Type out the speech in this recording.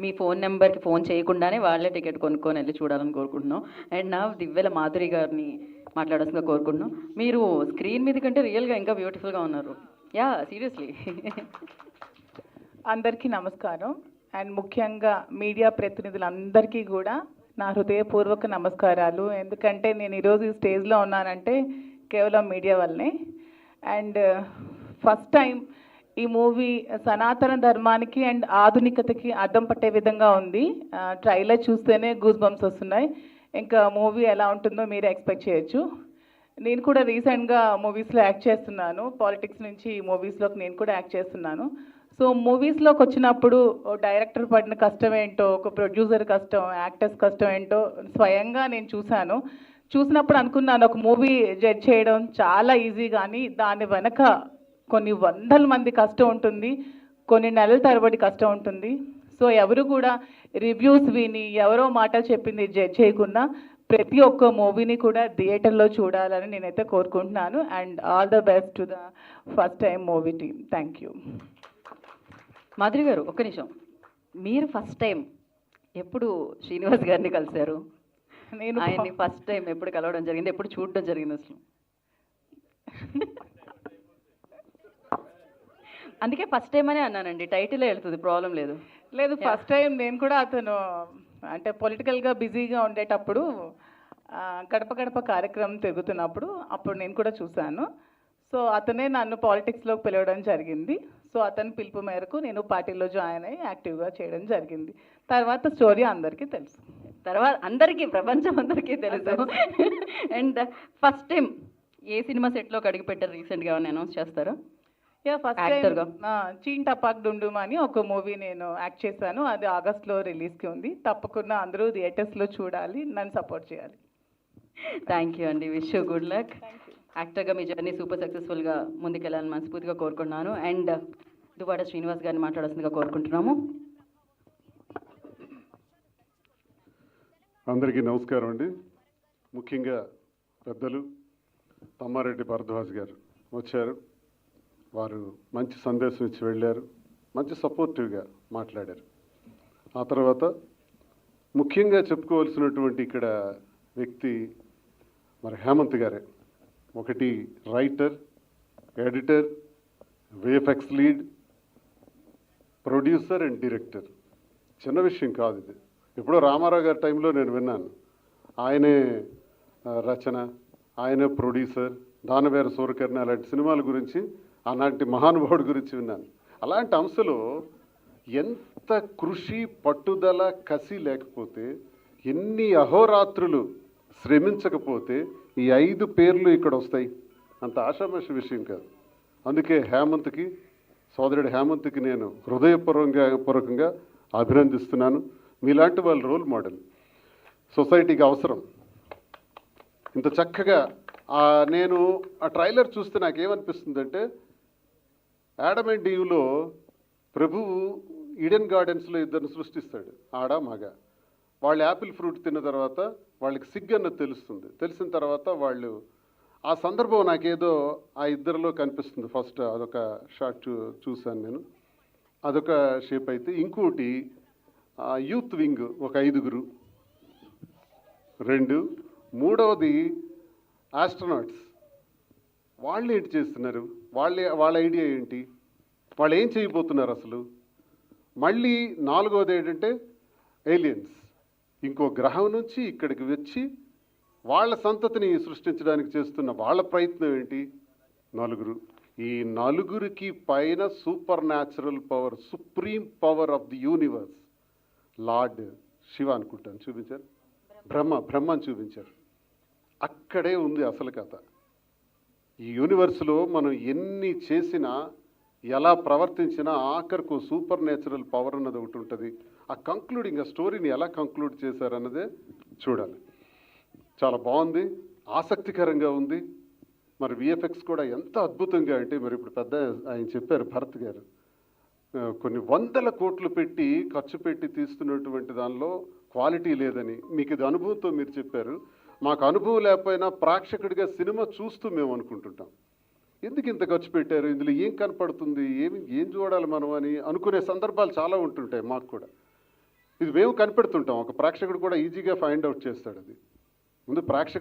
మీ phone నెంబర్కి phone చేయకుండానే వాళ్ళే టికెట్ కొనుక్కొని వెళ్ళి చూడాలని కోరుకుంటున్నాం. అండ్ నా దివ్వెల మాధురి గారిని మాట్లాడాల్సిందిగా కోరుకుంటున్నాం. మీరు స్క్రీన్ మీద కంటే రియల్గా ఇంకా బ్యూటిఫుల్గా ఉన్నారు. Yeah seriously. అందరికీ నమస్కారం. అండ్ ముఖ్యంగా మీడియా ప్రతినిధులందరికీ కూడా నా హృదయపూర్వక నమస్కారాలు. ఎందుకంటే నేను ఈరోజు ఈ స్టేజ్లో ఉన్నానంటే కేవలం మీడియా వల్లనే. అండ్ ఫస్ట్ టైం ఈ మూవీ సనాతన ధర్మానికి అండ్ ఆధునికతకి అద్దం పట్టే విధంగా ఉంది. ట్రైలర్ చూస్తేనే గూస్ బంప్స్ వస్తున్నాయి. ఇంకా మూవీ ఎలా ఉంటుందో మీరే ఎక్స్పెక్ట్ చేయొచ్చు. నేను కూడా రీసెంట్గా మూవీస్లో యాక్ట్ చేస్తున్నాను. పాలిటిక్స్ నుంచి మూవీస్లోకి నేను కూడా యాక్ట్ చేస్తున్నాను. సో మూవీస్లోకి వచ్చినప్పుడు డైరెక్టర్ పడిన కష్టం ఏంటో, ఒక ప్రొడ్యూసర్ కష్టం, యాక్టర్స్ కష్టం ఏంటో స్వయంగా నేను చూసినప్పుడు అనుకున్నాను ఒక మూవీ జడ్జ్ చేయడం చాలా ఈజీ, కానీ దాని వెనక కొన్ని వందల మంది కష్టం ఉంటుంది, కొన్ని నెలల తరబడి కష్టం ఉంటుంది. సో ఎవరు కూడా రివ్యూస్ విని ఎవరో మాటలు చెప్పింది జడ్జ్ చేయకుండా ప్రతి ఒక్క మూవీని కూడా థియేటర్లో చూడాలని నేనైతే కోరుకుంటున్నాను. And all the best to the first time movie team. Thank you. Madhuri గారు ఒక్క నిమిషం, మీరు ఫస్ట్ టైం ఎప్పుడు శ్రీనివాస్ గారిని కలిశారు? నేను ఆయన్ని ఫస్ట్ టైం ఎప్పుడు కలవడం జరిగింది, ఎప్పుడు చూడడం జరిగింది అసలు? అందుకే ఫస్ట్ టైం అనే అన్నానండి, టైటిలే వెళ్తుంది, ప్రాబ్లం లేదు. లేదు, ఫస్ట్ టైం నేను కూడా అతను అంటే పొలిటికల్గా బిజీగా ఉండేటప్పుడు గడప గడప కార్యక్రమం తిరుగుతున్నప్పుడు అప్పుడు నేను కూడా చూశాను. సో అతనే నన్ను పాలిటిక్స్లోకి పిలవడం జరిగింది. సో అతని పిలుపు మేరకు నేను పార్టీలో జాయిన్ అయ్యి యాక్టివ్గా చేయడం జరిగింది. తర్వాత స్టోరీ అందరికీ తెలుసు, తర్వాత అందరికీ, ప్రపంచం అందరికీ తెలుసు. అండ్ ఫస్ట్ టైం ఏ సినిమా సెట్లోకి అడిగి పెట్టారు రీసెంట్గా అనౌన్స్ చేస్తారా? Yeah, first time Cheen Tapak Dumdum అని ఒక మూవీ నేను యాక్ట్ చేశాను. అది ఆగస్ట్లో రిలీజ్కి ఉంది. తప్పకుండా అందరూ థియేటర్స్లో చూడాలి, నన్ను సపోర్ట్ చేయాలి. థ్యాంక్ యూ అండి, విష్ యూ గుడ్ లక్. యాక్టర్గా మీ జర్నీ సూపర్ సక్సెస్ఫుల్గా ముందుకెళ్ళాలని మనస్ఫూర్తిగా కోరుకుంటున్నాను. అండ్ దువ్వాడ శ్రీనివాస్ గారిని మాట్లాడాల్సిందిగా కోరుకుంటున్నాము. అందరికీ నమస్కారం అండి. ముఖ్యంగా పెద్దలు తమ్మారెడ్డి భరద్వాజ్ గారు వచ్చారు. వారు మంచి సందేశం ఇచ్చి వెళ్ళారు, మంచి సపోర్టివ్గా మాట్లాడారు. ఆ తర్వాత ముఖ్యంగా చెప్పుకోవాల్సినటువంటి ఇక్కడ వ్యక్తి మరి హేమంత్ గారే. ఒకటి writer, editor, VFX lead, producer and director. చిన్న విషయం కాదు ఇది. ఎప్పుడో రామారావు గారి టైంలో నేను విన్నాను, ఆయనే రచన, ఆయనే ప్రొడ్యూసర్, దానవేర సూరకర్ణ అలాంటి సినిమాల గురించి, అలాంటి మహానుభావుడి గురించి విన్నాను. అలాంటి అంశలో ఎంత కృషి, పట్టుదల, కసి లేకపోతే, ఎన్ని అహోరాత్రులు శ్రమించకపోతే ఈ 5 పేర్లు ఇక్కడ వస్తాయి. అంత ఆషామాషి విషయం కాదు. అందుకే హేమంత్కి, సోదరుడు హేమంత్కి నేను హృదయపూర్వకంగా అభినందిస్తున్నాను. మీలాంటి వాళ్ళ రోల్ మోడల్ సొసైటీకి అవసరం. ఇంత చక్కగా నేను ఆ ట్రైలర్ చూస్తే నాకేమనిపిస్తుందంటే, యాడమ్ అండ్ ఈవ్లో ప్రభువు ఈడెన్ గార్డెన్స్లో ఇద్దరిని సృష్టిస్తాడు, ఆడ మగ. వాళ్ళు యాపిల్ ఫ్రూట్ తిన్న తర్వాత వాళ్ళకి సిగ్గు అన్నది తెలుస్తుంది. తెలిసిన తర్వాత వాళ్ళు, ఆ సందర్భం నాకేదో ఆ ఇద్దరిలో కనిపిస్తుంది. ఫస్ట్ అదొక షార్ట్ చూశాను నేను, అదొక షేప్ అయితే. ఇంకోటి యూత్ వింగ్ ఒక 5గురు, 2. మూడవది ఆస్ట్రోనాట్స్. వాళ్ళు ఏంటి చేస్తున్నారు, వాళ్ళ ఐడియా ఏంటి, వాళ్ళు ఏం చేయబోతున్నారు అసలు. మళ్ళీ 4వది ఏంటంటే ఏలియన్స్, ఇంకో గ్రహం నుంచి ఇక్కడికి వచ్చి వాళ్ళ సంతతిని సృష్టించడానికి చేస్తున్న వాళ్ళ ప్రయత్నం ఏంటి. 4. ఈ 4కి పైన super natural power, supreme power of the universe, lord Shiva అనుకుంటాను చూపించారు, బ్రహ్మని చూపించారు. అక్కడే ఉంది అసలు కథ. ఈ యూనివర్స్లో మనం ఎన్ని చేసినా, ఎలా ప్రవర్తించినా ఆఖరికి సూపర్ న్యాచురల్ పవర్ అన్నది ఒకటి ఉంటుంది. ఆ కంక్లూడింగ్, ఆ స్టోరీని ఎలా కంక్లూడ్ చేశారన్నదే చూడాలి. చాలా బాగుంది, ఆసక్తికరంగా ఉంది. మరి విఎఫ్ఎక్స్ కూడా ఎంత అద్భుతంగా అంటే, మరి ఇప్పుడు పెద్ద ఆయన చెప్పారు భరత్ గారు, కొన్ని వందల కోట్లు పెట్టి ఖర్చు పెట్టి తీస్తున్నటువంటి దానిలో క్వాలిటీ లేదని మీకు ఇది అనుభవంతో మీరు చెప్పారు. మాకు అనుభవం లేకపోయినా ప్రేక్షకుడిగా సినిమా చూస్తూ మేము అనుకుంటుంటాం, ఎందుకు ఇంత ఖర్చు పెట్టారు, ఇందులో ఏం కనపడుతుంది, ఏం చూడాలి మనం అని అనుకునే సందర్భాలు చాలా ఉంటుంటాయి మాకు కూడా. ఇది మేము కనిపెడుతుంటాం, ఒక ప్రేక్షకుడు కూడా ఈజీగా ఫైండ్ అవుట్ చేస్తాడు. అది ముందు ప్రేక్షకుడు